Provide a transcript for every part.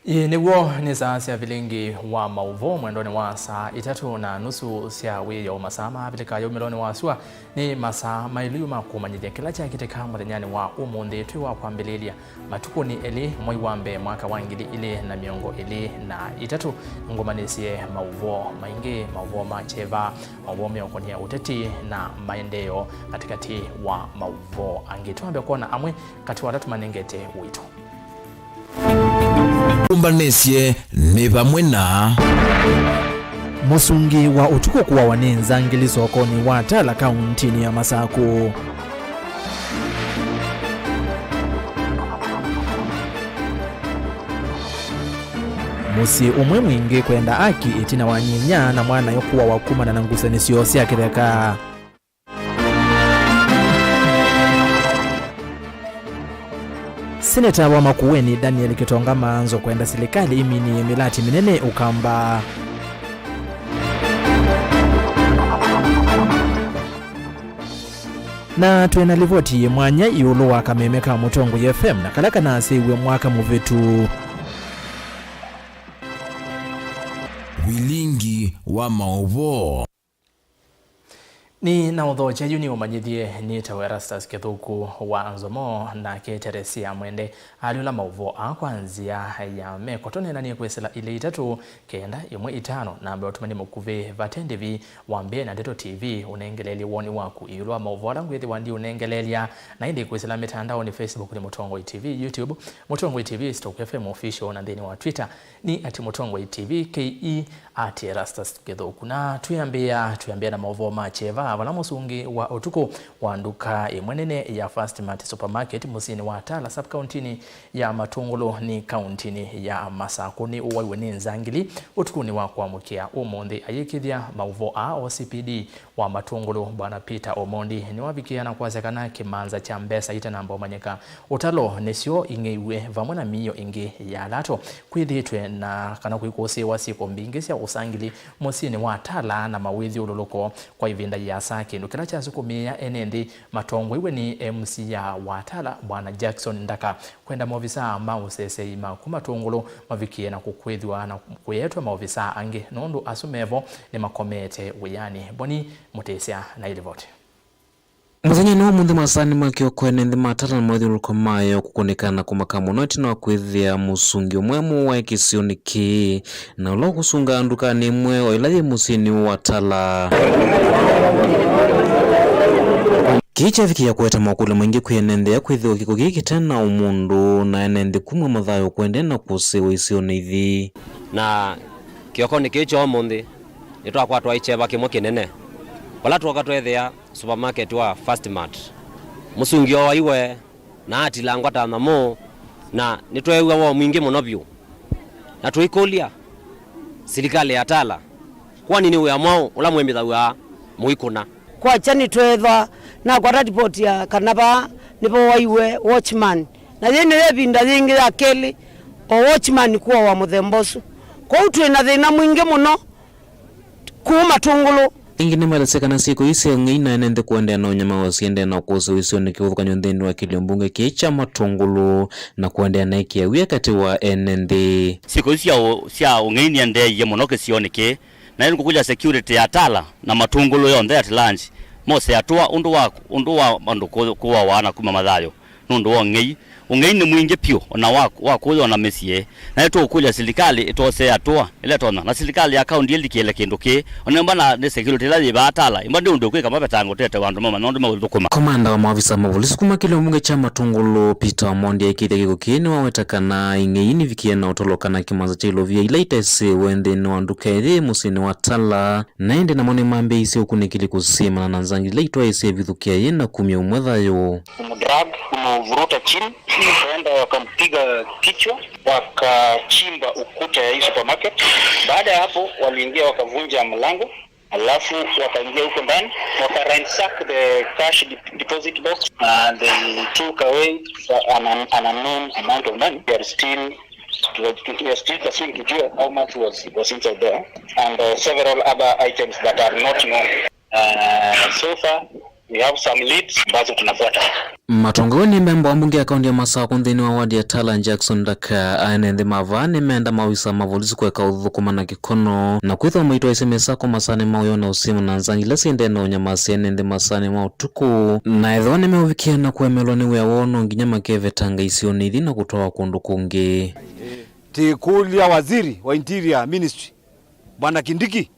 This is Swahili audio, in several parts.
Niwo ni saa sia Vilingi wa Mauvoo mwendoni wa saa 3:30 sia wiyo masama bilika yo miloni wa sua ni masaa mailiu makumanyithia kila cha kiteka muthenyani wa umundi twi wa kwambililia matuku ni eli mwai wa mbe mwaka wa 2023 ngomanisie Mauvoo maingi Mauvoo macheva Mauvoo meokonia uteti na maendeleo katikati wa Mauvoo angituambia kuona amwe kati watatu manengete wito umbanesie ni pamwe na musungi wa utuko kuwa wanenza ngili sokoni wa Tala kauntini ya Masako. Musi umwe mwingi kwenda aki itina wanyinya na mwana yokuwa wakuma na nangusanisio siya kireka. Seneta wa Makueni Daniel Kitonga Manzo kwenda serikali imini milati minene ukamba. Na tuena livoti mwanya iulu wa Kamemeka Mutongo FM na kalaka na asiwe mwaka muvetu. Vilingi wa Mauvoo ni na udhocha yuni umanyithie ni ta ERASTUS kithuku wa NZOMO na keteresia mwende aliula Mauvoo akwanzia ya mekotone na ni kwesela ile 3 kenda imwe 5 na ambayo tumani mukuve vatendevi wambe na Ndeto TV unengeleli woni waku iulwa Mauvoo langwethi wandi unengelelia na indi kwesela mitandao ni Facebook ni Mutongo TV, YouTube Mutongo TV, Stock FM official na thini wa Twitter ni @Mutongo TV ke @ERASTUS kithuku na tuyambia na Mauvoo macheva vala musungi wa utuko wa nduka imwenene ya First Mart Supermarket musini wa Tala sub countini ya Matungulu ni countini ya Masako ni uwaiwe ni nzangili utuku ni wa kuamukia umundi ayikithia Mauvoo OCPD wa Matungulu bwana Peter Omondi ni wabikia na kwazekana kimanza cha mbesa ita namba omanyeka utalo nesio ingeiwe vamwe na miyo ingi ya lato kwithitwe na kana kuikosi wasiko mbingi sia usangili musini wa Tala na mawithi ululuko kwa ivinda ya saki nukila cha sukumia enendi Matongo iwe ni MC ya Watala bwana Jackson Ndaka kwenda maofisa mausese ima kumatungulu mavikie na kukwithwa na kuyetwa maofisa ange nondu asumevo ni makomete weyani boni mutesia na ile vote muthenya no munthi masani makio kwene nthi matata na mwithiruko mayo kukonekana kumakamu noti no kwithia musungi umwe wa kisioni ki na ulo kusunga ndukani imwe o ilathi musini wa Tala kicha vikia kweta makule mwingi kwenende ya kwithio kiko giki tena umundu na enende kumwe mathayo kwende na kusiwa isioni ithi na kioko ni kicho omunthi nitwa kwatwa icheva kimwe kinene wala twakatwethia supermarket wa First Mart musungio wa iwe na atilangwa ta NZOMO na nitwewa wa mwingi muno byu na tuikolia serikali ya Tala kwa nini we amwao ula mwembitha wa muikuna kwa chani twethwa na kwa report ya kanaba nipo waiwe watchman na yene yebinda zingi ya keli o watchman kuwa wa muthembosu kwa utwe na thina mwingi muno ku Matungulu ingine malasekana siku isi ngina nende kuendea na unyama wasiende na kuzo isi onikivuka nyondeni wa kiliombunge kicha Matungulu na kuendea na iki ya uya kati wa NND siku isi ya ngini ya ndee ye monoke sionike na yungu kuja security ya Tala na Matungulu yonde at lunch mose atua undu wa mandu kuwa wana kuma mathayo nundu wa ngei ni mwingi pio na wakuyo na mesie na eto kuja serikali itose atua ile tona na serikali ya county ili kiele kindu ki onemba na the security la ba Tala imba ndu kwika mabetango tete wandu mama nondu mawithukuma komanda wa maafisa mapolisi kuma kiliombunge cha Matungulu Peter Omondi ekithia gikukini wawetakana ingeini vikia na utolokana kimanza cha ilovia ilaitese wende no anduka ithi musini wa Tala na ende na mone mambe isi ukunikili kusima na nzangi leitwa isi vithukia yena kumya umwethayo drug uvuruta chini waenda wakampiga kichwa wakachimba ukuta ya hii supermarket. Baada ya hapo waliingia wakavunja mlango alafu wakaingia huko ndani wakaransack the cash deposit box and they took away an unknown amount of money. We are still pursuing to do how much was inside there and several other items that are not known. So far we have some leads ambazo tunafuata. Matongoni memba wa mbunge ya kaunti ya Masako nthini wa wadi ya Tala Jackson Daka aenende mavani meenda mawisa mavolisi kweka uthukuma na kikono na kwitha mwito isemesako masani mauyo na usimu na nzangila siende na unyamasi enende masani mautuku na ethone meuvikia na kuemelwa ni wea wono nginya makeve tanga isioni ithi na kutoa kundu kungi. Tikulia waziri wa Interior Ministry Bwana Kindiki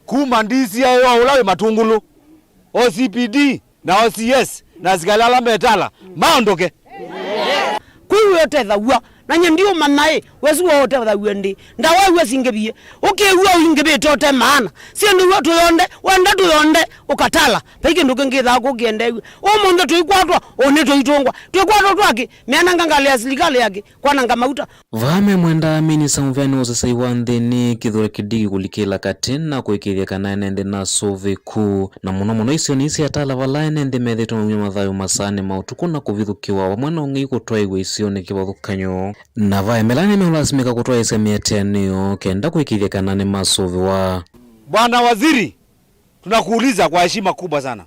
kumandisi ya ulawe matungulu OCPD na OCS na zikalala metala maondoke kuyu yote thawa na nyendio manae wesu wote thawa ndi ndawa wesi ngebie ukiwa ungebie tote maana si ndu watu yonde wanda tu yonde ukatala peke nduke ngitha kukiende umunde tuikwatwa onito itongwa tuikwatwa twaki miana ngangali ya serikali yake kwana ngamauta vame mwenda minisa mvyani wosesai wa nthini kithure kidigi kulikila katina kuikiria kana enende na sove ku na muno isioni isi atala vala enende methito mnyuma mathayo masani mautuku na kuvithukiwa wamwana ungi kutoa igwe isioni kivathukanyo na vae melani meulasimika kutoa isemiatianio kenda kuikiria kana ni masove wa. Bwana waziri, tunakuuliza kwa heshima kubwa sana,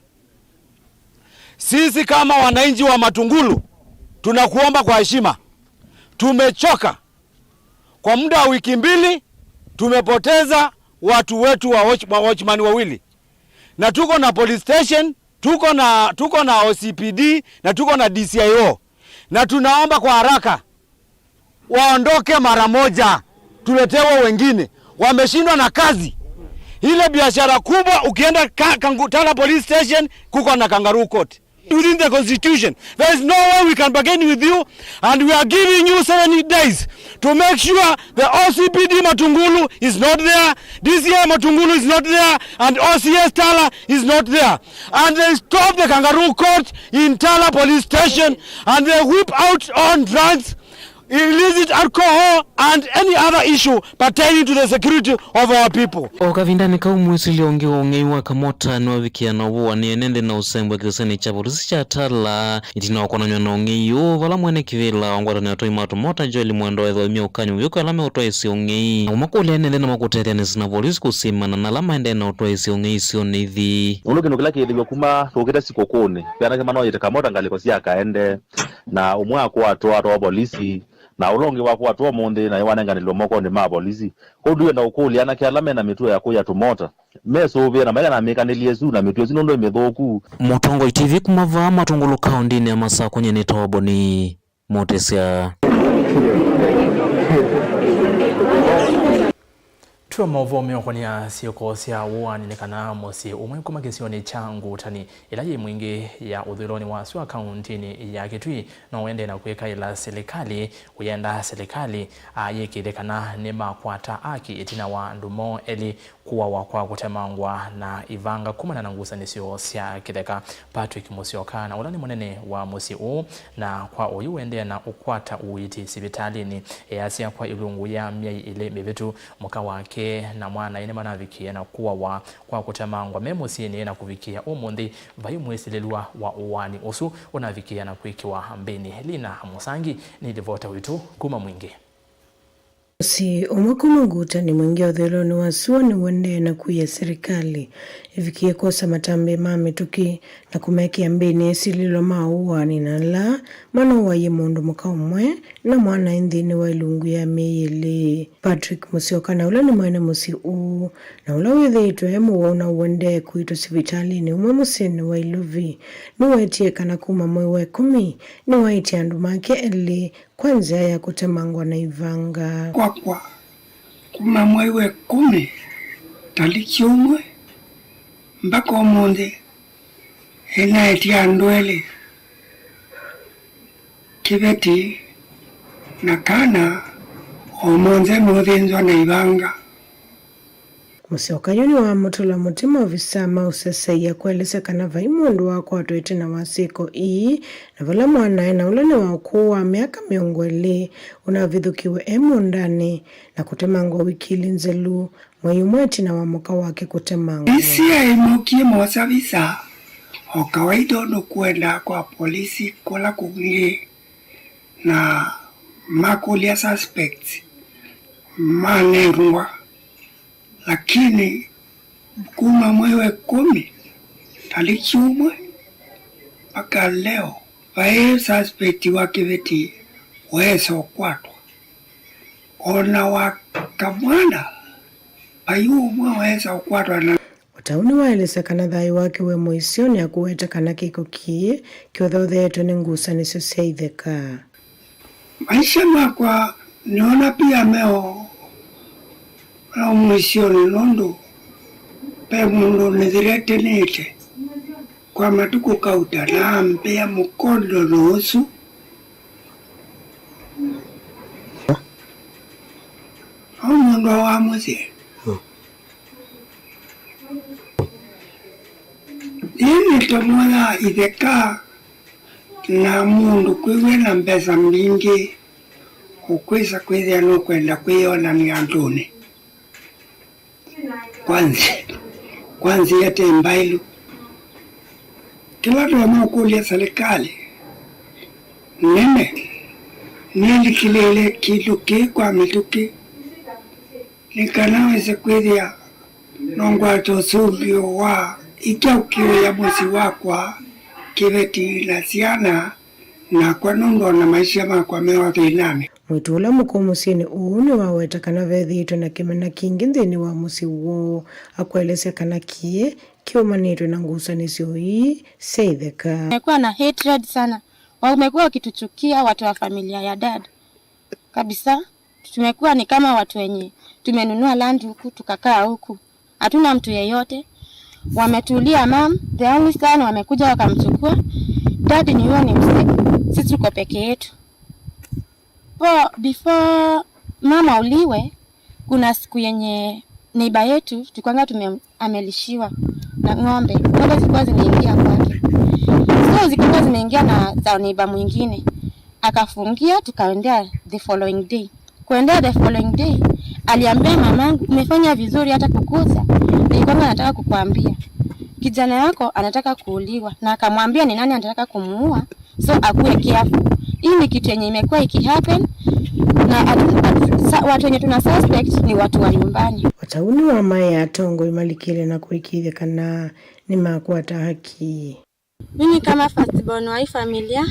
sisi kama wananchi wa Matungulu tunakuomba kwa heshima, tumechoka. Kwa muda wa wiki mbili tumepoteza watu wetu wa watchman wawili, na tuko na police station, tuko na OCPD na tuko na DCIO, na tunaomba kwa haraka waondoke mara moja, tuletewa wengine. Wameshindwa na kazi. Ile biashara kubwa ukienda Tala police station kuko na kangaroo court. Within the constitution, there is no way we can bargain with you, and we are giving you 70 days to make sure the OCPD Matungulu is not there, DCI Matungulu is not there, and OCS Tala is not there. And they stop the kangaroo court in Tala police station, and they whip out on drugs, illicit alcohol and any other issue pertaining to the security of our people. Okavindani kaumwisili ongi ongeiwa kamota nwavikia na uwa ni enende na usembwe kiseni cha polisi cha Tala itina wakonanywa na ongeiyo vala mwene kivila wangwata ni atoi matu mota joeli mwendo edho imi ukanyu yuko alame utoa isi ongei umakuli enende na makuteria nisina polisi kusimana na lama ende na utoa isi ongei sio nithi unuki nukilaki ili kuma tukita siko kone piana kama no yete kamota ngaliko siya kaende na umwa kwa atoa polisi na ulongi wako watu monde na iwanenga nilomoko ni mapolisi ko duwe na ukuli ana kialame na mituo ya kuya tumota meso vena mega na meka niliezu na mituo zinondo imethoku. Mutongo TV kumava Matungulu kaunti ni amasa kwenye nitobo ni Motesia. Tuwa Mauvoo meokonia sioko sia uwani nikana mosi umwekuma kisioni changu tani ilaji mwingi ya udhuloni wa suwa kauntini ya Kitui na uende na kuweka ila serikali uyenda serikali yeki dekana nema kwata aki itina wa ndumo eli kuwa wakwa kutemangwa na ivanga kumana na ngusa nisio sia kideka Patrick Musioka na ulani mwenene wa mosi u na kwa uyu uende na ukwata uiti sibitalini asia kwa ilungu ya miai ile mebetu muka wake na mwana ine manavikia na kuwa kwa kutemangwa memosi ni na kuvikia umundi vayu mwesilelwa wa uwani osu unavikia na kuikiwa mbeni Lina Musangi ni devota witu kuma mwingi. Si umakumunguta ni mwingi udhuloni wa suwa ni wende na kuya serikali ivikie kosa matambe mame tuki na kumeki ambeni esililo mauwa ni nala mana waye mundu mkaumwe na mwana indhini wa ilungu ya meyele. Patrick Musioka na ula ni mwene musi uu na ula wethe ito emu wana wende kuito sivitali ni umwe musini wa iluvi ni waitie kana kuma mwewe 10 ni waitie andumake eli kwanza ya kutemangwa na ivanga kwa kuma mwewe 10 taliki umwe mpaka omonde ena etia ndwele kibeti na kana omonze nothinzwa na ivanga. Musioka yoni wa mutula mutima ofisama usasaiya kueleza kana vai mundu wako atoete na wasiko na vala mwana na ulane wakuwa miaka miongwele unavithukiwe ndani na kutemangwa wikili nzelu mwayumweti na wamuka wake kutemangwa. Isi ya imokie mwasavisa o kawaida no kuenda kwa polisi kola kungie na makulia suspects manerwa lakini kuma mwewe 10 taliki umwe mpaka leo wae suspect wa kiveti weso kwatwa ona wakamwana ayumwe wesa kwatwa na Watauni waelesekana thai wake we moisioni ya kuwetekana kiko kie kiothotheetwe ni ngucanio cia itheka. Maisha makwa niona pia meo na moisioni nondo pe mundu nithiretenete kwa matuku kauta na mpea mukondo nusu mundu wa musie Nini tomona itheka na mundu kwiwe na mbesa mbingi ukwisa kwithia no kwenda kwiona ni anduni kwanzi yete mbailu kila tuwa kulia serikali nini kilele kiluki kwa mituki nikanaweze kwithia nongwato subio wa ikiaukio ya mwezi wakwa kiveti na siana na kwa nondo na maisha makwa mewa thinami. Mwitu ula muko musieni uuni wawetekana vethitwe na kimena kingi nthini wa musi uo akwelesekana kie kiumanitwe na ngucanio ii cia itheka. Tumekuwa na hatred sana. Wamekuwa wakituchukia watu wa familia ya dad. Kabisa. Tumekuwa ni kama watu wenye tumenunua land huku tukakaa huku. Hatuna mtu yeyote. Wametulia mam, the only son wamekuja wakamchukua. Dad ni huyo ni mzee. Sisi tuko peke yetu. Before mama uliwe, kuna siku yenye neighbor yetu tukwanga amelishiwa na ng'ombe. Ng'ombe zilikuwa zimeingia kwake. So zilikuwa zimeingia na za neighbor mwingine. Akafungia tukaendea the following day. Kuendea the following day, aliambia mamangu, umefanya vizuri hata kukuza. Nilikuwa nataka kukuambia. Kijana yako anataka kuuliwa na akamwambia ni nani anataka kumuua. So akuwe careful. Hii ni kitu yenye imekuwa ikihappen na watu wenye tuna suspect ni watu wa nyumbani. Watauni wa maya atongo imalikile na kuikithekana ni makwata haki. Mimi kama firstborn wa hii familia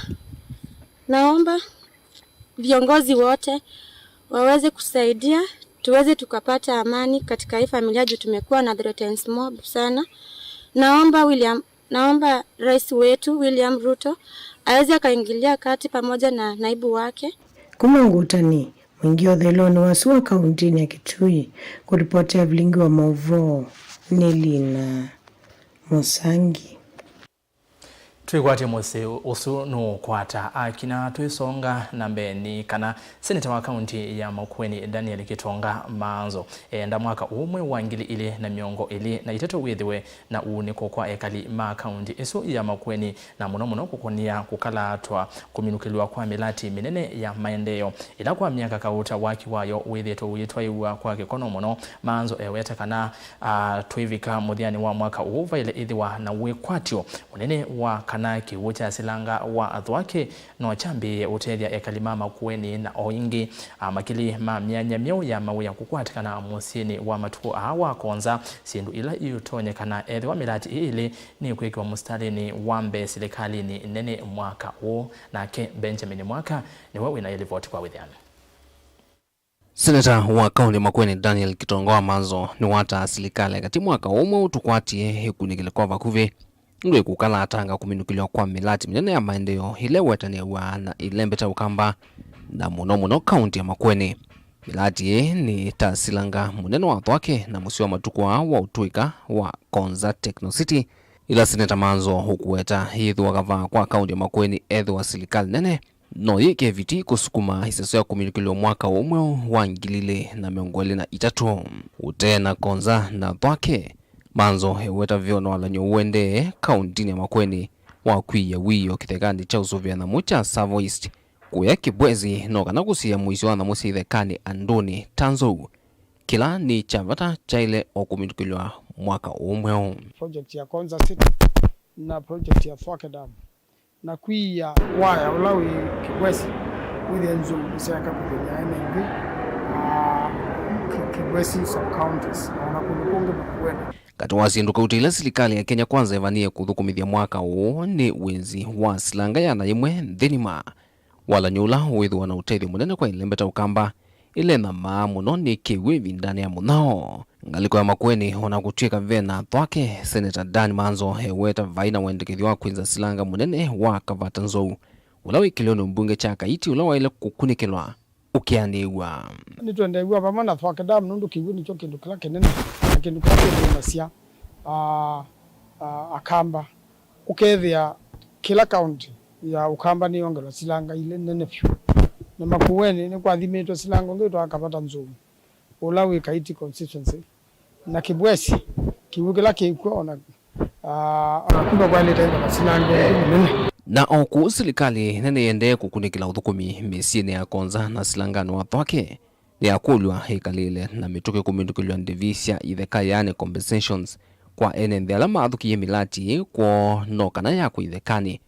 naomba viongozi wote waweze kusaidia tuweze tukapata amani katika hii familia juu tumekuwa na threats mob sana. Naomba rais wetu William Ruto aweze akaingilia kati pamoja na naibu wake. Kumangutani mwingi otheloni wasua kauntini ya Kitui kuripotea Vilingi wa Mauvoo Nelina Musangi. Twigwate mose usu no kwata akina twisonga na mbeni kana seneta wa kaunti ya Makueni Daniel Kitonga Manzo enda mwaka umwe wa ngili ile na miongo ile na iteto withiwe na uniko kwa ekali ma kaunti isu ya Makueni na muno kukonia kukalatwa kuminukiliwa kwa milati minene ya maendeleo ila kwa miaka kauta waki wayo withito uitwa iwa kwa kikono muno Manzo eweta kana twivika muthiani wa mwaka uva ile ithiwa na wikwatio munene wa kana kiwucha silanga wa athwake no chambi utelia ekalima Makueni na oingi makili ma myanya myeu ya mawe ya kukwatikana musini wa matuku awa konza sindu ila iutonye kana ethi wa milati ile ni kwekiwa mustalini wambe serikali ni nene mwaka huo na ke Benjamin Mwaka ni wewe na ile vote kwa withiana. Seneta wa kaunti Makueni Daniel Kitonga Manzo ni wata serikali kati mwaka umwe utukwatie hekunikile kwa vakuve ndwe kukala atanga kuminukiliwa kwa milati minene ya maendeleo ile wetaniwa na ilembeta ukamba na muno kaunti ya Makueni. Milati ni tasilanga munene wa athwake na musi wa matukwa wa utuika wa Konza Techno City ila Seneta Manzo hukuweta hithu wakava kwa kaunti ya Makueni edhu wa serikali nene no yeke viti kusukuma hiseso ya kuminukiliwa mwaka umwe wa ngilile na miongoli na itatu utena Konza na athwake. Manzo heweta vyono walanyo uende kaunti ya Makueni wa kuia wiyo kithekani cha usuvia na mucha Savo East kuya kibwezi no kana kusia muisi wa na musi ithekani andoni tanzo kila ni chavata chaile okumitukiliwa mwaka umwe. Project ya Konza City na project ya Thwake Dam na kuia waya ulawi kibwezi wili NZOMO kusaka kupenya NNV West sub-counties na kunukunge Makueni. Kati wa sindu kautila serikali ya Kenya Kwanza evanie kuthukumithia mwaka huu ni wenzi wa silanga yana imwe nthini wala nyula withwa na utethio munene kwa ilembeta ukamba ile na muno ni kiwivi ndani ya munao ngaliko ya Makueni ona gutwika vena twake Senator Dan Manzo weta vaina wendekithio wa kwinza silanga munene wa Kavata Nzou ula wikilio mbunge cha Kaiti ula waile kukunikilwa ukianiwa ni twendewa pamana twake damu nundu kiwini cho kindu kila kenene kindu kila nasia akamba ukethia kila county ya ukamba ni ongela silanga ile nene pyu na Makueni ni kwa thimetwa silanga ngito Akavata Nzou ula wi Kaiti constituency na Kibwesi kiwukila kikwa ona kumba kwa ile tena silanga nene na oku serikali nene yende kukunikila uthukumi mesiene ya konza na silangano wa twake ni akulwa hekalile na mituke kumindukilwa ndivisia itheka yani compensations kwa enende alama athukie milati kwa nokana ya kuithekani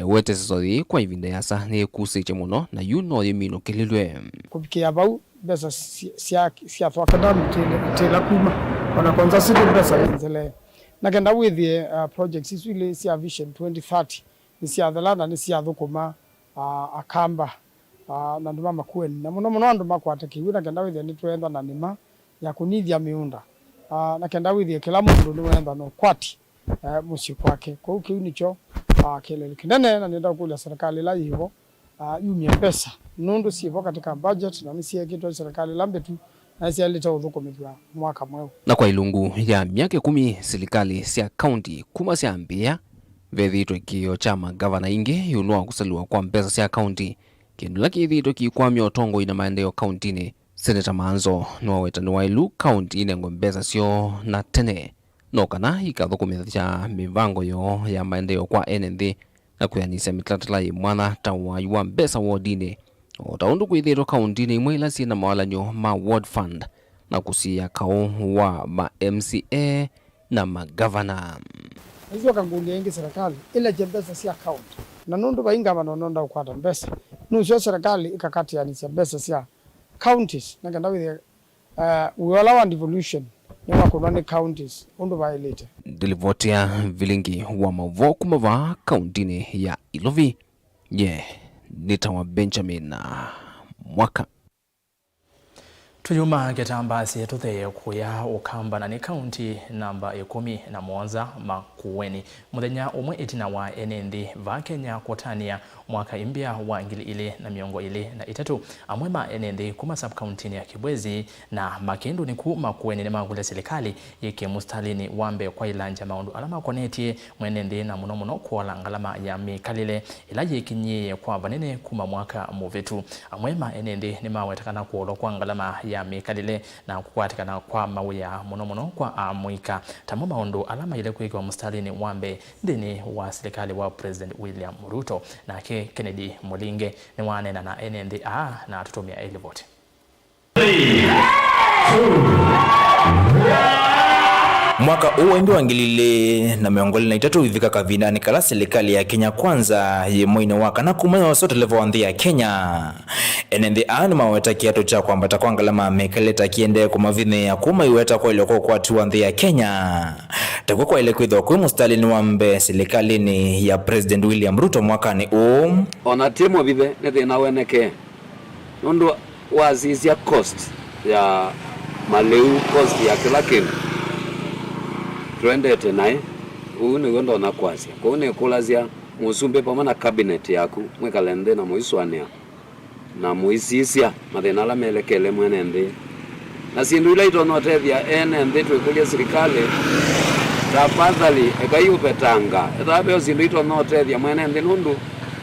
wete sisodhi kwa ivinda yasa ni kusiche muno na yuno yimino kililwe kupikia bau besa sia twake damu tela kuma ona konza siku besa nzele na kenda withie projects iswile sia vision 2030 nisi athalana nisi athukuma akamba na nduma Makueni na muno andu makwata kiwina kenda withia ni twenda na nima ya kunithia miunda na kenda withia kila mundu ni wenda no kwati musi kwake kwa hiyo kiuni cho kelele kinene na nenda kula serikali la hiyo yumia pesa nundu sivo katika budget na nisi kitu serikali lambe tu na si alita uthukumithwa mwaka mweu na kwa ilungu ya miaka 10 serikali sia county kuma sia ambia vethitwe kio chama governor ingi yunwa kusaliwa kwa mpesa sia county kindu laki thitwe kikwamia utongo ina maendeleo county ni Senator Manzo no wetani wa ilu county ine ngombeza sio na tene no kana ikathukumitha mivango yo ya maendeleo kwa NND na kuyanisa mitlatala mwana tawa yuwa mbesa wardine utaundu kwithitwe county ni imwe ila sina mawalanyo ma ward fund na kusia kau wa ma MCA na magavana hizo kangunge ingi serikali ile jembesa sia account na nundu bainga manononda ukwata mbesa nusho serikali ikakati yani sia mbesa sia counties na kenda with we allow and devolution ni wakunani counties undu violate delivotia Vilingi wa Mauvoo kumava county ya Ilovi nitawa Benjamin mwaka tuyuma getambasi tutheye kuya ukamba na ni county namba 17 Makueni muthenya umwe itina wa NND va Kenya kotania mwaka imbia wa 2023 amwe ma NND kuma sub county ya Kibwezi na Makindu ni ku Makueni ni magule serikali yeke mustalini wambe kwa ilanja maundu alama konetie mwenende na muno kwa ngalama ya mikalile ila yekinye kwa banene kuma mwaka muvetu amwe ma NND ni mawetakana kuolo kwa ngalama ya mikalile na kukwatikana kwa mawia muno kwa amwika tamu maundu alama ile kuikiwa mustalini wambe ndini wa serikali wa President William Ruto na Kennedy Mulinge ni wanena na NND na tutumia ile vote. 3, 2, mwaka huu embi wangilile na miongoli na itatu ivika kavinani kala serikali ya Kenya Kwanza ye mwine waka na kumanya wasote levo wandhi ya Kenya NND ni maweta kiato cha kwa mbata kwa ngalama mekaleta kiende kumavine ya kuma iweta kwa iloko kwa tu wandhi ya Kenya takwa kwa ile kuidho kwa mustalini wambe serikali ni ya President William Ruto mwaka ni ona timo vive nete na weneke nondo wazizia cost ya maleu cost ya kila kindu twendete naye uune gondo na kwasia kuone kulazia musumbe pamana cabinet yaku mwekalende na muiswania na muisisia mathina la melekele mwenende na sindu ila itonotethia NND twikulia serikali tafadhali ekayupetanga etabe sindu itonotethia mwenende nundu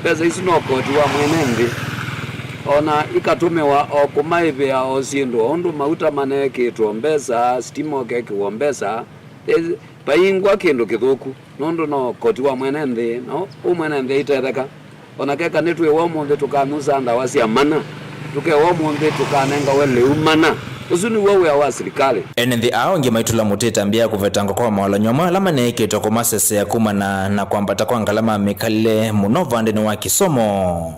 pesa isu nokoti wa mwenende ona ikatumewa okumaive ya osindu ondu mauta manekitwo mbesa stimo kekiwo mbesa paingwa kindu kithuku nundu no koti wa mwenende no umwenende itetheka ona keka nitwe wa munde tukanusa ndawa cia mana tuke wa munde tukanenga wele umana usuni wewe wa serikali NNDI onge maitula muteta mbia kuvetanga kwa mawala nyoma lama neke toko masese ya kumana na kwambata kwa ngalama mikale munovande ni wa kisomo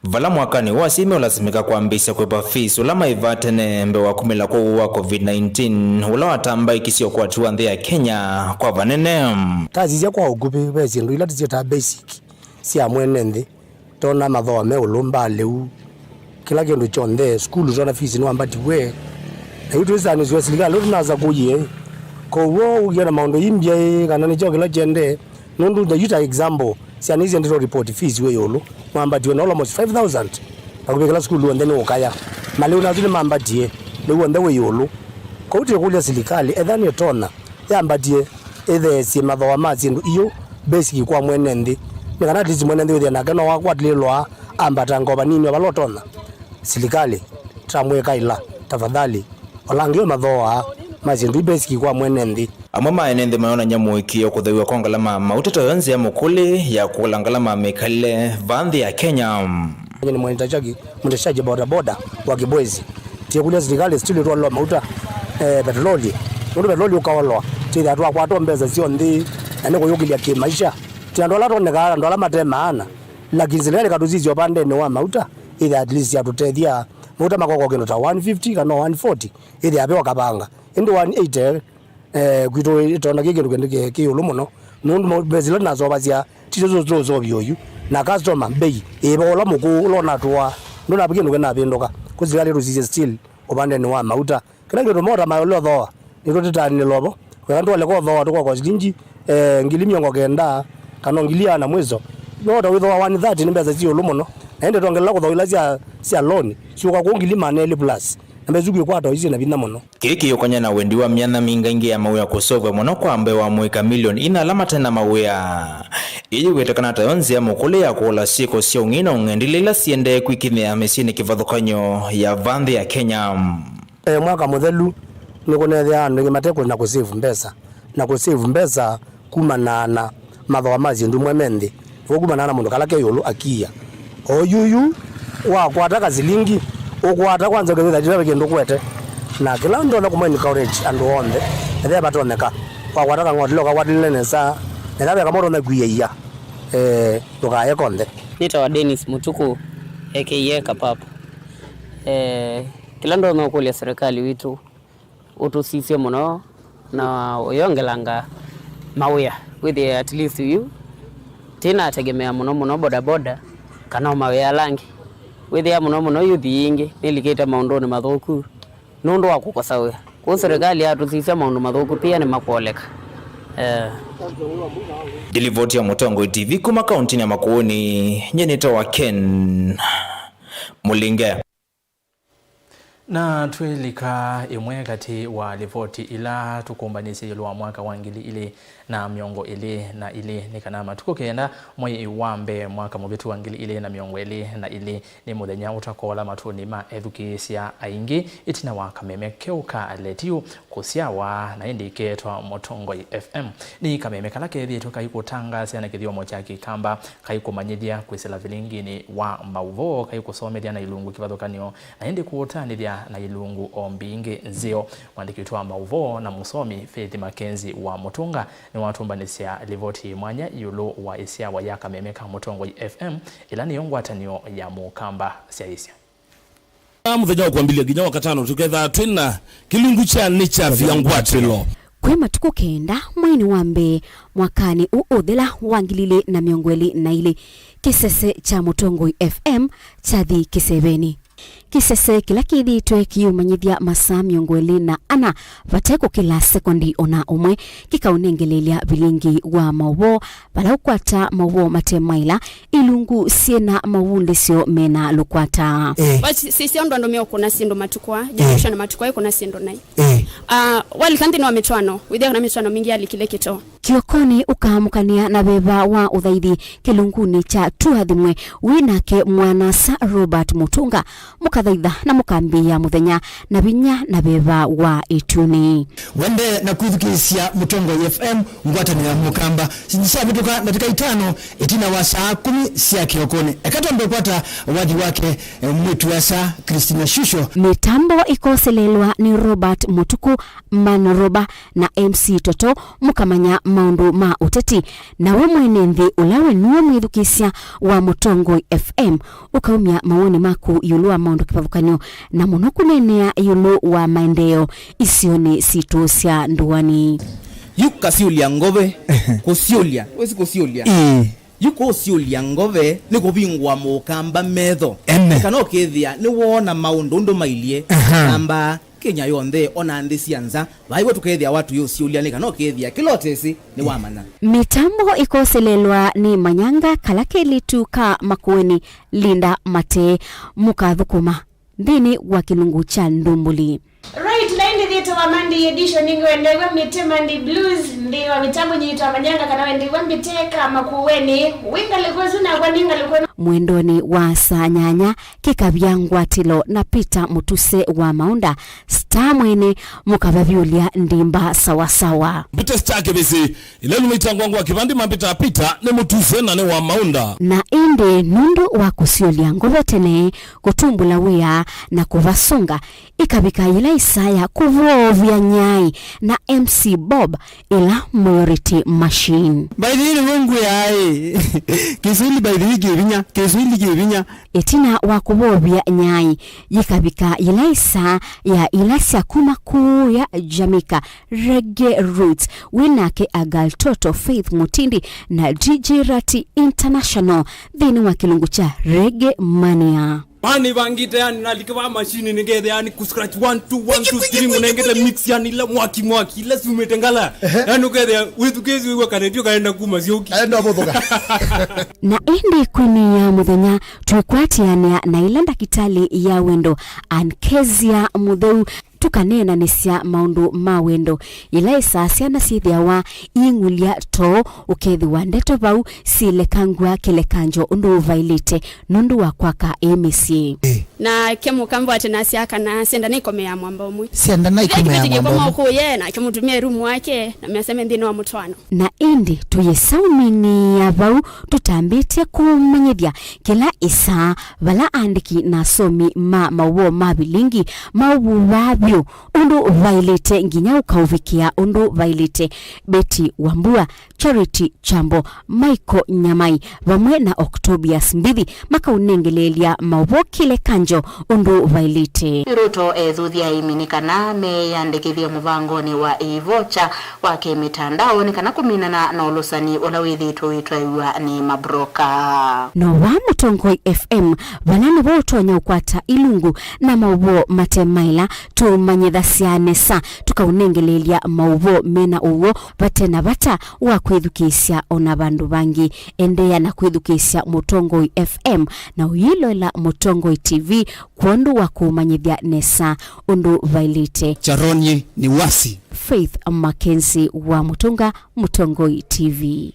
vala mwakani wasime ulasimika kwa mbisa kwepa fisu lama ivatene mbe wa kumila kwa uwa COVID-19 ula watamba ikisio kwa tuandhe ya Kenya kwa vanene kazi zia kwa ugupi wezi ndu ilati zia basic siya mwenende tona madhoa me ulumba leu kila kindu chonde skulu zona fisi ni wambati we na yutu isani zuwa silika lotu naza kuye kwa uo ugena maundo imbia kanani chao kila chende nundu da yuta example siya nizi ndito report fees we yolo wambati we na almost 5,000 pakupe kila skulu wendeni ukaya mali unazuni mambati ye leu wende we yolo kwa uti kulia silikali edhani tona ya mbati ye edhe si madhoa mazi ndu iyo basic kwa mwenende nikana tizi mwenende wethe na keno wakwatililoa ambata ngoba nini wabalotona silikali tramweka ila tafadhali olangio madhoa mazindu basic kwa mwenende amwe maenende mayona nyamuiki okuthiwa kwa ngalama mautito yonzi ya mukuli ya kulangalama mikale vandhi ya Kenya ni mwendeshaji boda wa Kibwezi tie kulia silikali stili tuwa mauta petroli nundu petroli ukawaloa tie atuwa kwa tombeza sio ndi ane kuyukilia kimaisha tie ndola toneka ndola matemaana lakini silikali katuzizi wapande ni wa mauta ili at least ya tutethia mauta makoko kino ta 150 kana 140 ili apewa kapanga indi 180 kwito itona kikindu kendike kiyulu muno nundu bezila nazo bazia tito zo byoyu na customer bei ebola muku lona twa ndona bikindu kena bindoka kuzikali ruzizi still opande ni wa mauta kila kindu mota mayolo thoa nito titani lobo kwandu wale ko thoa to kwa silingi ngilimiongo kenda kana ngilia na mwezo nota witho 130 nimbeza kiyulu muno ende tongela ko thoila sia loan suka kungilima nele plus ambezugu kwa to hizi na bina muno kiriki yokonya na wendi wa myana mingangi ya mawya kusova muno kwa ambe wa mweka milioni ina alama tena mawya ili wetekana tayonzi ya mukule ya kuola siko sio ngino ngendilila siende kwikine ya mesini kivadhukanyo ya vandhi ya Kenya mwaka muthelu nikunethia andu mateko na kusave mbesa kumana na madhoa mazi ndu mwemendi kumana na mundu kala ke yulu akia oyuyu wa kwataka zilingi ukwata kwanza kwetha jira kendo kwete na kila ndo na kumeni courage and onde ethe batoneka kwa kwataka ngotilo ka kwatilene nesa nekabe kamoro na kuyeya tukaye konde nita wa Dennis Mutuku aka Kapapa kila ndo no kulia serikali witu utusisye muno na oyongelanga mawya with at least you tena tegemea muno boda kana mawya langi withia muno yuthi ingi nilikita maundoni mathuku nundu wa kukosawe kwa serikali atusisya maundu mathuku pia ni makuoleka Dilivoti ya Mutongo TV kuma kaunti ya Makueni nyenito wa Ken Mulinge na twelika imwe kati wa livoti ila tukumbanisi ilwa mwaka wangili ili na miongo ili na ili nikanama tukokenda mwe iwambe mwaka mubitu wangili ili na miongo ili na ili ni mudenya utakola matuni ma edukisia aingi itina wakameme keuka letiu kusiawa na indiketwa Mutongo FM ni kameme kalake ethi toka yuko tanga siana kithio mocha kikamba kayuko manyithia kwisela Vilingi ni wa Mauvoo kayuko somedia na ilungu kivadhokanio na indi kuotanithia na ilungu ombinge nzio mwandiki wa Mauvoo na musomi Faith Makenzi wa Mutunga ni watumbanisia livoti mwanya yulu wa isia wa yaka memeka Mutongo FM ilani yongwatanio ya mukamba siaisia muthenya wa kwambilia ginya wakatano tuketha twina kilungu cha nature vyangwatilo kwe matuko kenda mwini wambe mwakani uudhila wangilile na miongweli na ile kisese cha Mutongo FM chathi kiseveni kisese kila kidi twe kiumanyithia masa miongweli na ana vateko kila sekondi ona umwe kikaunengelelia Vilingi wa Mauvoo bala ukwata Mauvoo matemaila ilungu siena mawunde sio mena lukwata sisi ndo ndomeo kuna sindo matukwa jasha na matukwa kuna sindo nai wali kandi ni wametwano widhia na mitwano mingi alikile kito kiokoni ukaamukania na beba wa udhaidi kilunguni cha tuhathimwe WINAKE mwana sa Robert Mutunga mukathaitha na mukambia muthenya na binya na beba wa ituni wende na kuthukisia Mutongo FM ngwatani ya mukamba sinisa bituka dakika 5 itina wa saa 10 cia kiokoni ekatombe kwata wadi wake mwitu wa saa Christina Shusho. Mitambo ikoselelwa ni Robert Mutuku Manoroba na MC Toto mukamanya maundu ma uteti na we mwene nthi ulawe nuo mwithukisia wa Mutongo FM ukaumia mawoni maku yulua maundu kipavukanyo na muno kunenea yulu wa maendeo isioni situ cia nduani yuka siulia ngove kusiulia wezi kusiulia yuko siulia ngove ni kubingwa mukamba metho kana okethia ni wona maundu ndo mailie kamba Kenya yonthe ona ndi cianza baiwe tukethia watu yo siulia ni kana okethia kilotesi ni wamana. Mitambo ikoselelwa ni Manyanga Kalakeli tuka Makueni Linda Mate mukathukuma ndini wa kilungu cha Ndumbuli. Right, laindi dhito wa Monday edition ingwende wembite Monday Blues ndiwa mitambo nyito Manyanga kana wendi wembiteka Makueni winga likozuna kwa ninga likwenu mwendoni wa Sanyanya kikabyangwa tilo na Peter Mutuse wa Maunda star mwene mukabavyulia ndimba sawa sawa Peter Stake bisi ilelu mitangwangu wa kivandi mapita Peter ne Mutuse na ne wa Maunda na inde nundu wa kusiulia ngovetene kutumbula wia na kuvasunga ikabika ila Isaya kuvovya nyai na MC Bob ila Majority Machine baidhili mungu yae Kiswahili baidhili givinya Kiswahili givinya etina wa kuvovya nyai yikabika ila Isa ya ilasia kuma kuu ya Jamaica Reggae Roots WINAKE Agaltoto Faith Mutindi na DJ Rati International dhini wa kilungu cha Reggae Mania Mani vangite yani nalikewa machine ningede yani kuscratch 1 2 1 2 3 munengete mix yani la mwaki la sumetengala yani ukede withukezi wewe karedio kaenda kuma sioki aenda botoka na indi kuni ya muthenya tuikwatiania na ilanda kitali ya wendo Ankezia Mutheu tukanena nesia maundu ma wendo ila isasi na sithiawa ingulia to ukethi wa ndeto bau silekangwa kilekanjo undu vailite nundu wa kwaka emisi na kemu kambo atenasia kana senda nikome ya mwamba umwe senda nikome ya mwamba umwe ye na kemu tumie room wake na miaseme ndino wa mutwano na indi tuyesaumini ya bau tutambite kumanyithia kila isa vala andiki na somi Mauvoo ma Vilingi Mauvoo undu vailite nginya ukauvikia undu vailite Betty Wambua Charity Chambo Michael Nyamai vamwe na Octobius Mbithi makaunengelelia Mauvoo kile kanjo undu vailite Ruto ethuthia iminikana meyandikithia muvangoni wa ivocha wake mitandao ni kana kuminana na ulusani ula withitwo witwa ni mabroka no wa Mutongo FM vanani votonya ukwata ilungu na Mauvoo matemaila tumanyitha cianesa tukaunengelelia Mauvoo mena uwo batena bata wa kwithukisia ona bandu bangi endea na kwithukisia Mutongo FM na uyilola Mutongo TV kuondu wa kumanyithia nesa undu vailite Charonyi ni wasi Faith Mackenzie wa Mutongo TV.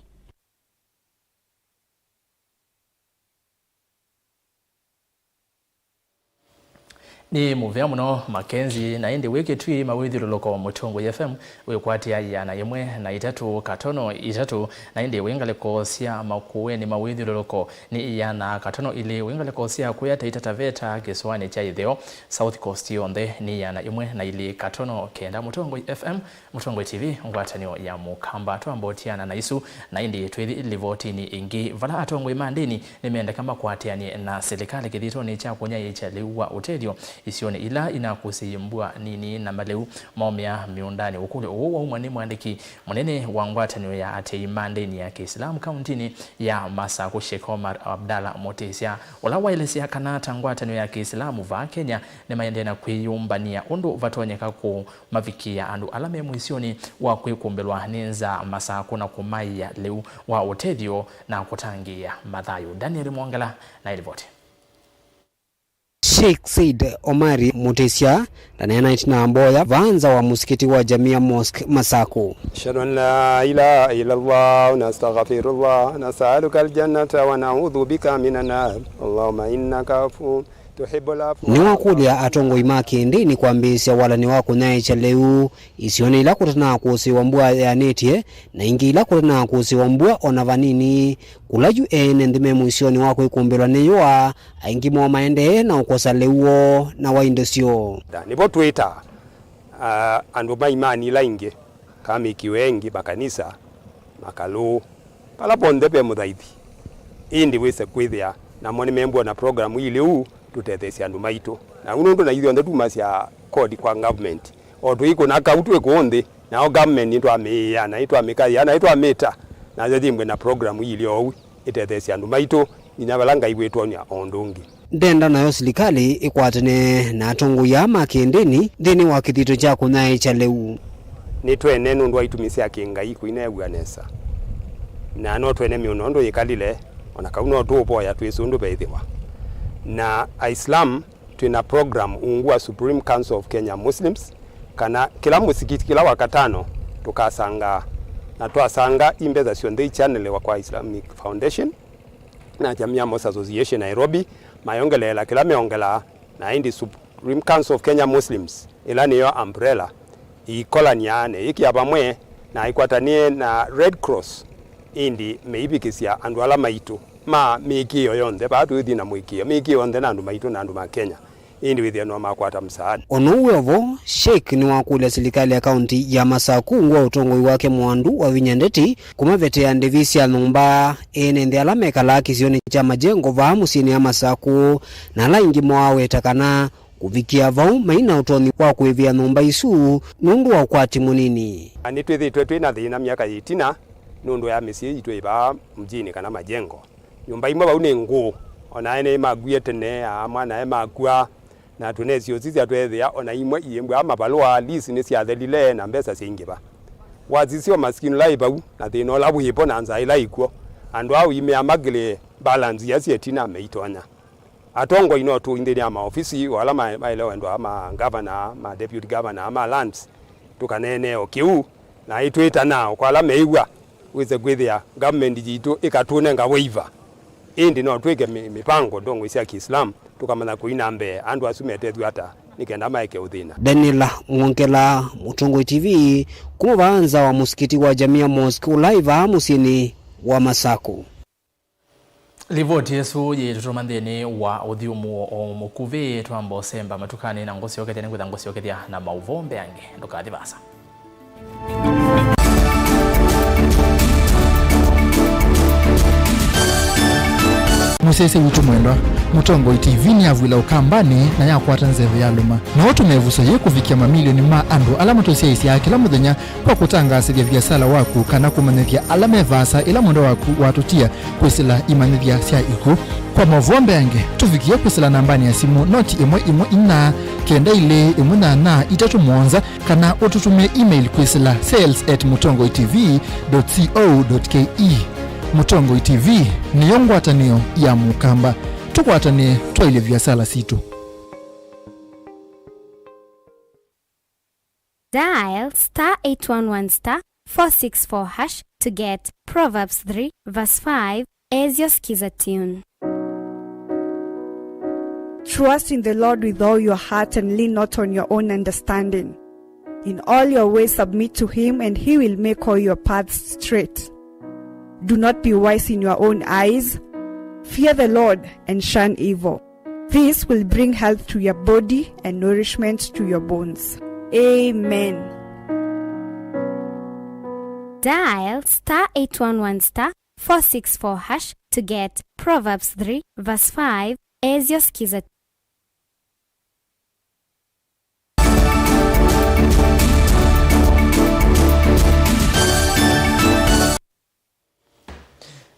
Ni muvea muno Mackenzie na indi wiki tui mawithiruloko Mutongo FM wikwatia ya na yemwe na itatu katono itatu na indi wingaliko cia Makueni mawithiruloko ni ya na katono ili wingaliko cia kuyata itataveta kiswani cha itheo South Coast yonthe ni ya na yemwe na ili katono kenda Mutongo FM Mutongo TV ngwatanio ya mukamba twambotiana na isu na indi twithi livoti ni ingi vala atongo imandini nimeenda kama kwatiani na serikali kithito ni cha kunya icha liwa utedio isione ila inakusimbua nini na maleu maomia miundani ukule uwa umani mwandiki mwenene wangwatanio ya ate imandeni ya Kiislamu kauntini ya Masako Sheikh Omar Abdalla Motesia ulawa ilesi kanata ngwatanio ya Kiislamu va Kenya ni mayendena kuyumbania undu vatonyeka ku mavikia andu alame mwisioni wa kuikumbelwa ninza Masako na kumaya leu wa utedio na kutangia madhayo. Daniel Mwangala na ilivoti. Sheikh Said Omari Mutesia na itina mboya vanza wa musikiti wa Jamia Mosque Masako. Ashhadu an la ilaha illa Allah wa nastaghfirullah nas'aluka aljannata wa na'udhu bika minan nar. Allahumma innaka afuwwun ni wakulia atongoi makindini kwambisya walani wako naye chaleu isione ila kutana kusiwa mbua ya netie na ingi ila kutana kusiwa mbua ona vanini kulaju ene ndime mwisioni wako ikumbelwa neyoa aingi mwa maende na ukosa leuo na waindesio nipo Twitter andu maimani laingi kama ikiwengi makanisa makalu pala ponde pe muthaithi indi wise kwithia na moni membo na program ile u tutethesia andu maitu na uno ndo na ithio ndu masya code kwa government o tuiko na kautu ekundi na o government ndo amia na ito amikaya na ito ameta na zathimwe na program ile o itethesia andu maitu ninabalanga igwetwonia ondungi ndenda nayo serikali ikwatene na atongo ya makindini ndini wa kithito cha kunaye chaleu ni twene nundu aitumisia kingai kuineguanesa na no twene mionondo yikalile ona kauno tupoya twisundu beithiwa na Islam tuna program ungua Supreme Council of Kenya Muslims kana kila musikiti kila wakatano tukasanga na twasanga imbeza sionde channel wa kwa Islamic Foundation na Jamia Mosque Association Nairobi mayongelela kila meongela na indi Supreme Council of Kenya Muslims ila niyo umbrella ikolaniane iki abamwe na ikwatanie na Red Cross indi meibikisia andu ala maitu ma mikio yonde batu thina mwikio mikio yonde na andu maitu na andu ma Kenya indi withia no makwata msaada onuwevo Sheikh ni wakule serikali ya kaunti ya Masaku ngwa utongoi wake mwandu wa vinyandeti kumavetea ndivisi ya numba ene ndi alameka laki sioni cha majengo va musini ya Masaku na laingi mwawe takana kuvikia vau maina utoni wa kuivia numba isu nundu wa ukwati munini ani twithe na thina miaka 18 nundu ya misi itwe ba mjini kana majengo nyumba imwe bau ni nguu ona ene maguye tene amwana e makua na tunesio sisi atwethia ona imwe iembwa mabalwa lisi ni cia thelile na mbesa cingiba wazisio maskini lai bau na thino la bwipo na nza ila ikuo andu au ime amagile balance ya sietina meitonya atongo ino tu indeni ama ofisi wala maelewa endo ama governor ma deputy governor ama lands tukanene okiu na itwita nao kwa la meigwa wize gwithia government jitu ikatune nga waiver indi no twike mipango ndongo isia Kiislam tukamana kuinambe andu asumete hata nikenda maike uthina Daniela Mwongela Mutongo TV kumubanza wa musikiti wa Jamia Mosque live musini wa Masaku Livoti yesu ye tutomandeni wa uthiumu o mukuvi twambo semba matukani na ngosi yokete ngwitha ngosi yoketia na Mauvoo mbeange ndukathibasa Musese witu mwendwa Mutongo TV ni avwila ukambani na yakwata nzeve ya luma na watu mevusa ye kuvikia mamilioni ma andu alama tosia isi ya kila muthenya kwa kutangasithia viasala waku kana kumanithia alama evasa ila mwendo waku watutia kwisila imanithia sia iku kwa Mauvoo mbeange tuvikia kwisila nambani ya simu noti imwe ina kenda ile imwe na itatu mwonza kana ututume email kwisila sales@mutongotv.co.ke Mutongo TV ni yongwatanio ya mukamba tukwatane twaile viasala situ Dial *811*464# to get Proverbs 3 verse 5 as your skiza tune. Trust in the Lord with all your heart and lean not on your own understanding. In all your ways submit to him and he will make all your paths straight. Do not be wise in your own eyes. Fear the Lord and shun evil. This will bring health to your body and nourishment to your bones. Amen. Dial *811*464# to get Proverbs 3 verse 5 as your skiza.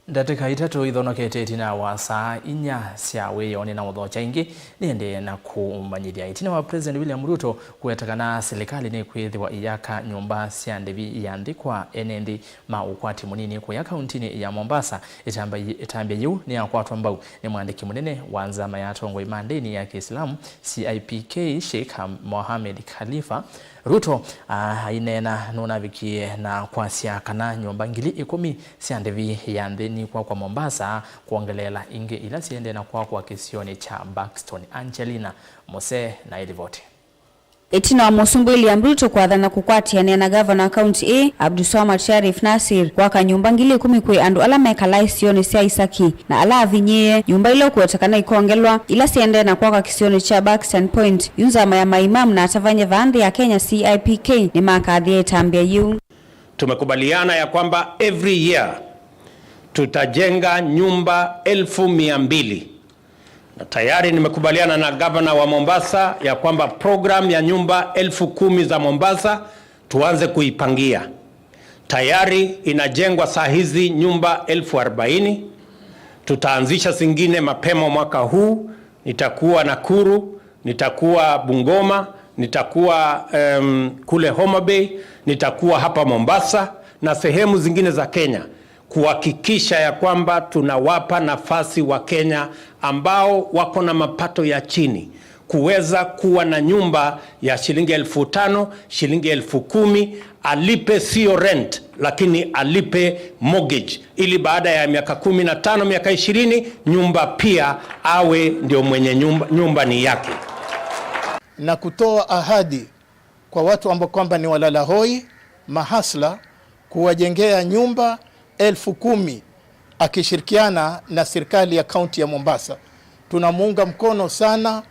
Ndatika itatu ithonokete itina wa saa inya cia wiyoni na muthocha ingi niende na kumanyithia itina wa President William Ruto kuetakana serikali ni kwithiwa iyaka nyumba cia ndevi yandikwa enendi ma ukwati munini kwa kauntini ya Mombasa itambia yu ni akwatwa mbau ni mwandiki munene wa nzama ya tongo imandeni ya Kiislamu CIPK Sheikh Mohamed Khalifa Ruto ainena nuna vikie na kwasia kana nyumba ngili 10 siandevi ya ndeni kwa Mombasa kuongelela inge ila siende na kwa kisioni cha Buxton. Angelina Mose na ilivoti. Etina wa Musumbu William Ruto kwa dhana kukwatiania na Governor County A Abdulswamad Sharif Nasir kwa kanyumba ngili 10 kwe andu ala mekalai sioni sia Isaki na ala avinye nyumba ilo kuwetakana ikuongelwa ila siende na kwa kisioni cha Buxton Point yunzama ya maimamu na atavanye vaandi ya Kenya CIPK ni makadhie tambia yu. Tumekubaliana ya kwamba every year tutajenga nyumba 1,200 na tayari nimekubaliana na governor wa Mombasa ya kwamba program ya nyumba 10,000 za Mombasa tuanze kuipangia. Tayari inajengwa saa hizi nyumba 40,000. Tutaanzisha zingine mapema mwaka huu. Nitakuwa Nakuru, nitakuwa Bungoma, nitakuwa kule Homa Bay, nitakuwa hapa Mombasa na sehemu zingine za Kenya, kuhakikisha ya kwamba tunawapa nafasi wa Kenya ambao wako na mapato ya chini kuweza kuwa na nyumba ya shilingi 5,000, shilingi 10,000, alipe sio rent lakini alipe mortgage, ili baada ya miaka 15, miaka 20 nyumba pia awe ndio mwenye nyumba ni yake. Na kutoa ahadi kwa watu ambao kwamba ni walala hoi, mahasla, kuwajengea nyumba 10,000 akishirikiana na serikali ya kaunti ya Mombasa. Tunamuunga mkono sana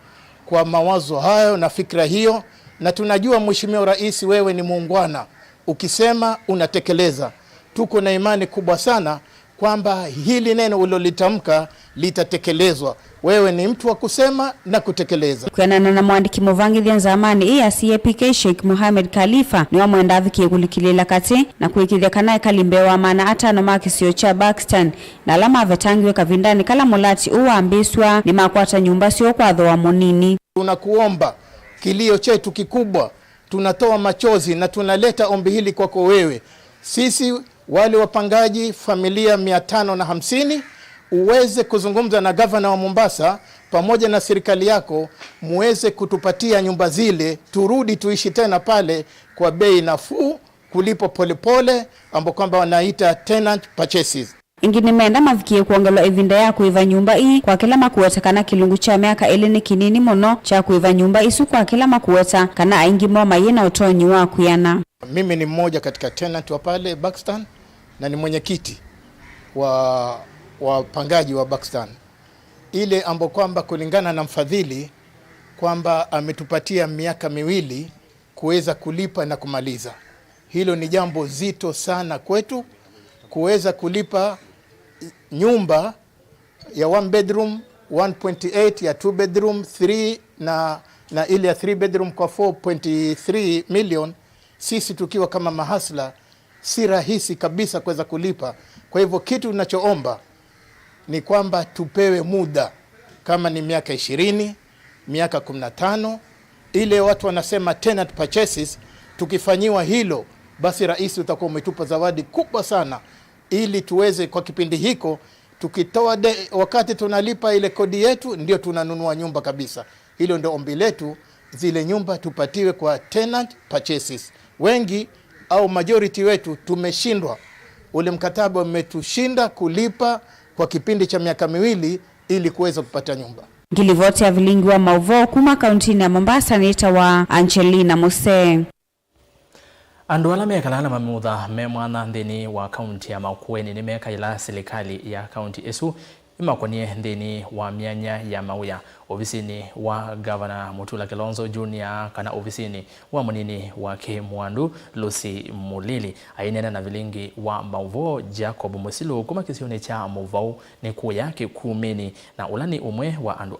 kwa mawazo hayo na fikra hiyo, na tunajua Mheshimiwa Rais wewe ni muungwana, ukisema unatekeleza. Tuko na imani kubwa sana kwamba hili neno ulilolitamka litatekelezwa. Wewe ni mtu wa kusema na kutekeleza. Kuenana na mwandiki Muvangi ya zamani ya CAPK Sheikh Mohamed Khalifa ni wa mwendavi kulikilela kati na kuikithia kanae kalimbewa maana atano makisio cha Buxton na alama avetangiwe kavindani kala mulati uambiswa ni makwata nyumba sio kwa dhoa monini. Tunakuomba, kilio chetu kikubwa, tunatoa machozi na tunaleta ombi hili kwako wewe. Sisi wale wapangaji familia 550 uweze kuzungumza na governor wa Mombasa pamoja na serikali yako, muweze kutupatia nyumba zile, turudi tuishi tena pale kwa bei nafuu, kulipo polepole ambao kwamba wanaita tenant purchases. Ingine menda mavikie kuongelo evinda ya kuiva nyumba hii kwa kila makuweta kana kilungu cha miaka elini kinini mono cha kuiva nyumba isu kwa kila makuweta kana aingi mwa mayena utonyi wa kuyana. Mimi ni mmoja katika tenant wa pale Buxton na ni mwenyekiti wa wapangaji wa Buxton. Ile ambao kwamba kulingana na mfadhili kwamba ametupatia miaka 2 kuweza kulipa na kumaliza. Hilo ni jambo zito sana kwetu kuweza kulipa nyumba ya 1 bedroom 1.8, ya 2 bedroom 3 na ile ya 3 bedroom kwa 4.3 million. Sisi tukiwa kama mahasla si rahisi kabisa kuweza kulipa. Kwa hivyo kitu tunachoomba ni kwamba tupewe muda, kama ni miaka 20, miaka 15, ile watu wanasema tenant purchases. Tukifanyiwa hilo, basi rais utakuwa umetupa zawadi kubwa sana, ili tuweze kwa kipindi hiko tukitoa wakati tunalipa ile kodi yetu ndio tunanunua nyumba kabisa. Hilo ndio ombi letu, zile nyumba tupatiwe kwa tenant purchases. Wengi au majority wetu tumeshindwa, ule mkataba umetushinda kulipa kwa kipindi cha miaka 2 ili kuweza kupata nyumba. Ngilivoti ya Vilingi wa Mauvoo kuma kauntini ya Mombasa nita wa Angelina Mose. Andu ala mekalala mamudha memwana ndeni wa kaunti ya Makueni ni meka ila serikali ya kaunti esu imakonie ndeni wa mianya ya Mauya ofisini wa Governor Mutula Kilonzo Junior kana ofisini wa munini wake Mwandu Lucy Mulili. Ainena na Vilingi wa Mauvoo Jacob Musilu kuma kisione cha Mauvoo ni kuya kikumeni na ulani umwe wa andu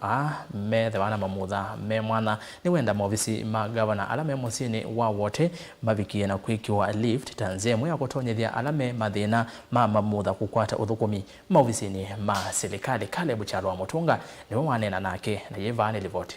methe wana mamudha memwana ni wenda maofisi ma Governor alame musini wa wote mavikie na kuikiwa lift tanzemwe ya kutonyethia alame mathina ma mamudha kukwata uthukumi maofisini ma serikali. Kale Buchalo wa Mutunga ni wanena nake na yevane livoti.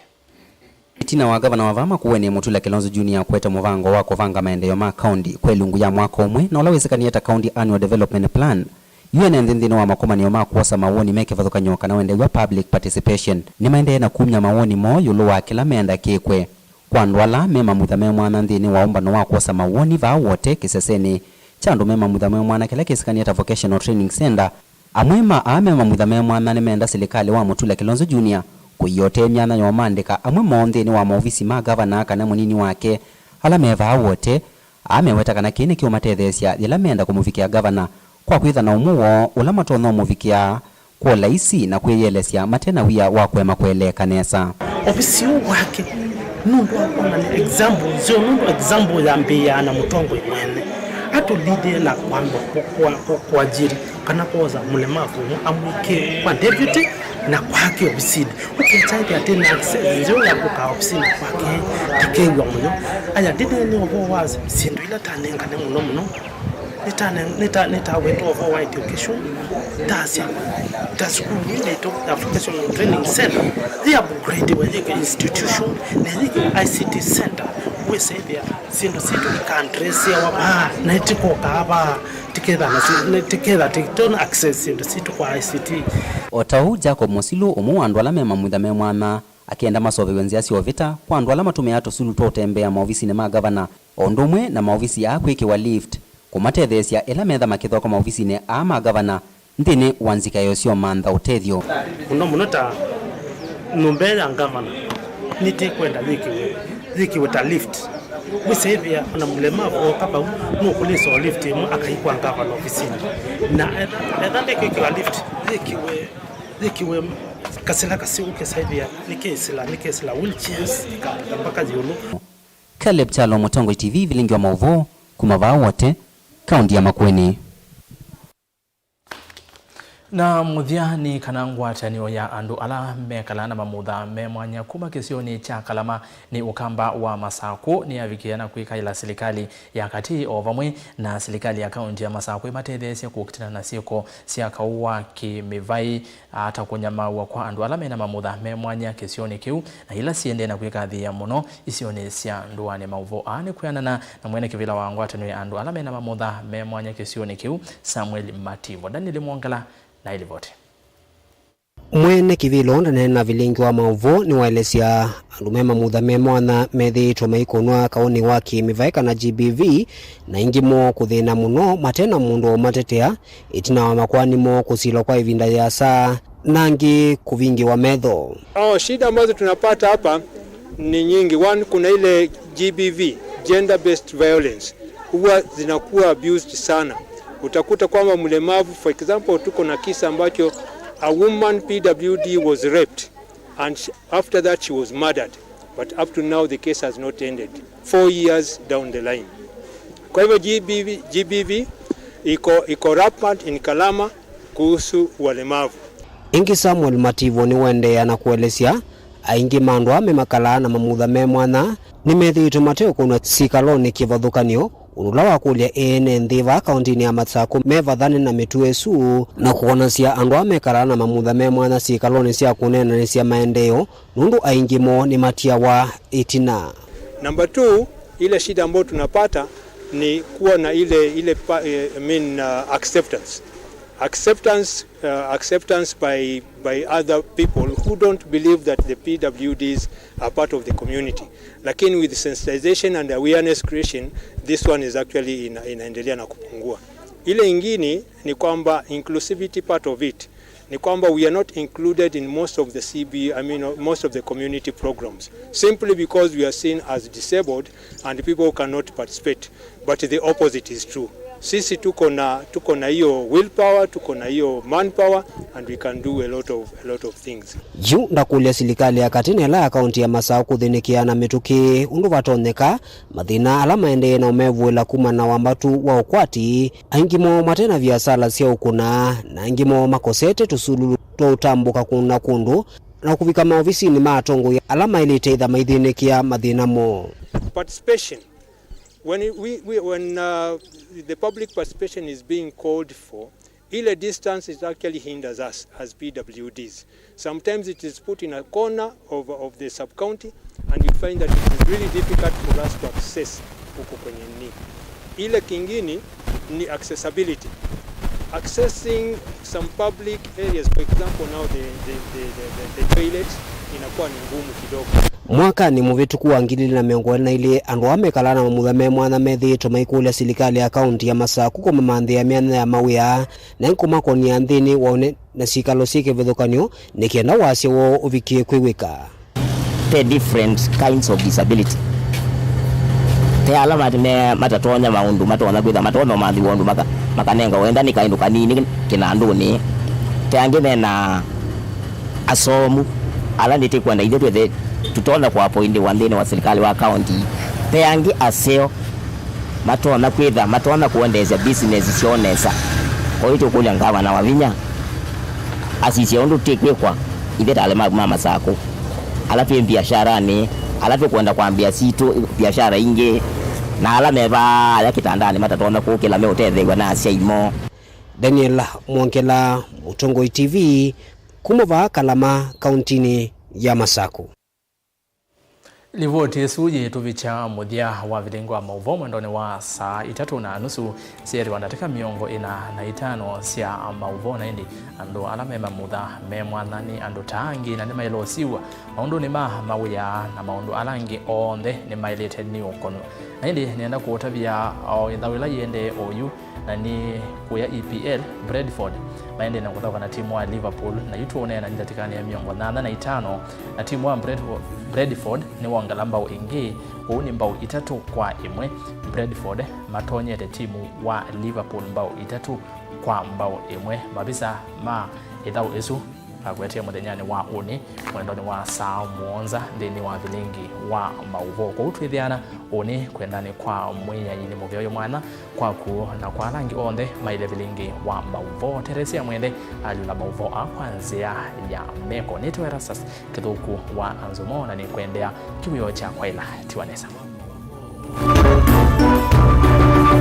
Tina wa Governor wa Makueni Mutula Kilonzo Junior kweta muvango wako vanga maendeleo ma county kwelungu ya mwaka umwe na ulawezekani hata county annual development plan. Yuene ndindino wa makomani yoma kuwasa mawoni meke vathuka nyoka na wende wa public participation. Ni maende na kumya mawoni mo yulo wa kila meanda kekwe. kwa andu ala mema muthame mwana nthini wa umbano wa kuosa mawoni va wote kiseseni cha andu mema muthame mwana kila kisikania ta vocational training center amwema amema muthame mwana ni menda serikali wa Mutula Kilonzo Junior kuyote myana nyomandika amwe monthini wa maofisi ma governor kana munini wake ala meva wote ameweta kana kini kiumatethesia ila menda kumufikia governor kwa kwitha na umuo ula matono mufikia kwa laisi na kweyelesia matena wia wa kwema kweleka nesa ofisi wake nundu akona ni example zio nundu example ya mbia na mutongo imwene ato lide na kwamba kwa ajiri kana koza mulemavu amwike kwa deputy na kwake ofisini ukichaiti atena access zio ya kuka ofisini kwake tikewa muno aya dide ni obo wazi sindu ila tanenga ne muno nita went over white education the school ile to application training center they upgrade with the institution the ICT center we say there sindu situ countries ya waba na itiko kaba together tikton access sindu situ kwa ICT otau Jacob Musilu umu andu ala mema muthame mwana akienda masove wenziasi ovita kwa andu ala matume ato sulu totembea maofisi ne ma governor ondumwe na maofisi ya kwikiwa lift kumatethesia ela metha makithoko maofisi-ini ama governor nthini wanzika yosio mantha utethio muno ta numbe ya governor nite kwenda likiwe ta lift wisevia na mulemavu kapa no kuliso lift mu akaikwa governor ofisini na edande kikiwa lift likiwe kasela kasiuke saibia nikesela wheelchairs mpaka jiulu. Caleb Chalo, Mutongo TV, Vilingi wa Mauvoo, kumavaa wote kaunti ya Makueni. Na muthiani kana ngwatanio ya andu ala mekala na mamutha me mwanya kuma kisioni cha Kalama ni ukamba wa Masako ni avikiana kwikaila serikali ya kati o vamwe na serikali ya kaunti ya Masako imatethesia kukitina na sieko cia kauwa kimivai ata kunyama wa kwa andu ala mena mamutha me mwanya kisioni kiu na ila siende na kwikathia muno isioni cia nduane Mauvoo ane kuyanana na mwene kivila wa ngwatanio ya andu ala mena mamutha me mwanya kisioni kiu Samuel Mativo Daniel Mwangala na ilivote. Mwene kivilo na Vilingi wa Mauvoo ni waelesia andu mema muthame mwana methitwo maikonwa kaoni waki mivaika na GBV na ingimo kuthina muno matena mundu matetea itina wa makwani mo kusilo kwa ivinda ya saa nangi kuvingi wa medho. Shida ambazo tunapata hapa ni nyingi. One, kuna ile GBV, gender based violence, huwa zinakuwa abused sana. Utakuta kwamba mlemavu, for example, tuko na kisa ambacho a woman PWD was raped and after that she was murdered, but up to now the case has not ended 4 years down the line. Kwa hivyo GBV iko rampant in Kalama kuhusu walemavu. Ingi Samuel Mativo ni wende na kuelesia aingi mandu ame makala na mamutha me mwana ni methitwo mateo kuna sikaloni kivathukanio unula wa kulia ene nthiva kaunti ya Masako mevathane na mituesu na kuonasia andu amekara na mamutha me mwana sikaloni cia kunena ni cia maendeo nundu aingi mo ni matia wa itina. Number 2, ile shida ambayo tunapata ni kuwa na ile acceptance by other people who don't believe that the PWDs are part of the community. Lakini with sensitization and awareness creation, this one is actually inaendelea na kupungua. Ile ingine ni kwamba inclusivity part of it ni kwamba we are not included in most of the most of the community programs simply because we are seen as disabled and people cannot participate, but the opposite is true. Sisi tuko na hiyo willpower, tuko na hiyo manpower, and we can do a lot of things. Yu ndakulia serikali ya katini la kaunti ya Masako kuthinikia na mituki undu vatoneka mathina ala maende na umevu la kuma na wambatu wa ukwati aingimo matena biashara cia ukuna na aingimo makosete tusulu to utambuka kuna kundu na kuvika maofisi ni matongo ya alama ile teitha maithinikia mathina mo. Participation. When the public participation is being called for, ile distance it actually hinders us as PWDs. Sometimes it is put in a corner of the sub-county, and you find that it is really difficult for us to access huko kwenye ni. Ile kingine ni accessibility. accessing some public areas, for example now the toilets, inakuwa ni ngumu kidogo. Mwaka ni muvituku wa 2022 andu amekalana mamuthame mwana methito maikulia serikali ya kaunti ya Masaku kwa mamandhi ya miana ya mawia na nkumako ni anthini waone na sikalo sike vithukanyo nikienda wasi wo uvikie kwiwika. The different kinds of disability. Te alama me matatonya maundu matona kwitha matona mathi wondu makanenga wenda ni kaindu kanini kinanduni te angine na asomu ala ndite kwenda ithe twethe tutona kwa point wanthini wa serikali wa county te angi aseo matona kwitha matona kuendeza business cionesa oito kulia ngava na wavinya asisi ondu tekwekwa ithe tale mama sako alafu biashara ni alafu kwenda kuambia situ biashara inge na ala meva ya kitandani matatona kukila meutethegwa na asiaimo. Daniel Mwongela, Mutongoi TV, kumova Kalama, kauntini ya Masaku. Livoti suje tuvicha muthia wa Vilingi wa Mauvoo mwendoni wa saa 3:30 sieri wandateka miongo 45 cia Mauvoo na indi andu ala mema mutha me mwanani andu tangi na nima ilosiwa maundu ni mawia na maundu alangi onthe ni mailete ni ukono na indi nienda kuotavia o ithawila yende oyu na ni kuya EPL Bradford maende na kuthaka na timu wa Liverpool na yutuone na njatikani ya miongo 85 na timu wa Bradford ni wangala mbao ingi kuuni mbao 3-1 Bradford matonyete timu wa Liverpool mbao 3-1 mabisa ma ithau isu agwetia muthenyani wa uni mwendoni wa saa 7 ndini wa Vilingi wa Mauvoo kwa utwithiana uni kwendani kwa mwinyanyini muvyoyo mwana kwaku na kwa rangi onthe maile Vilingi wa Mauvoo Teresia mwende alula Mauvoo akwanzia ya meko nito ERASTUS kithuku wa NZOMO na ni kwendea kiwio cha kwaila tiwanesa.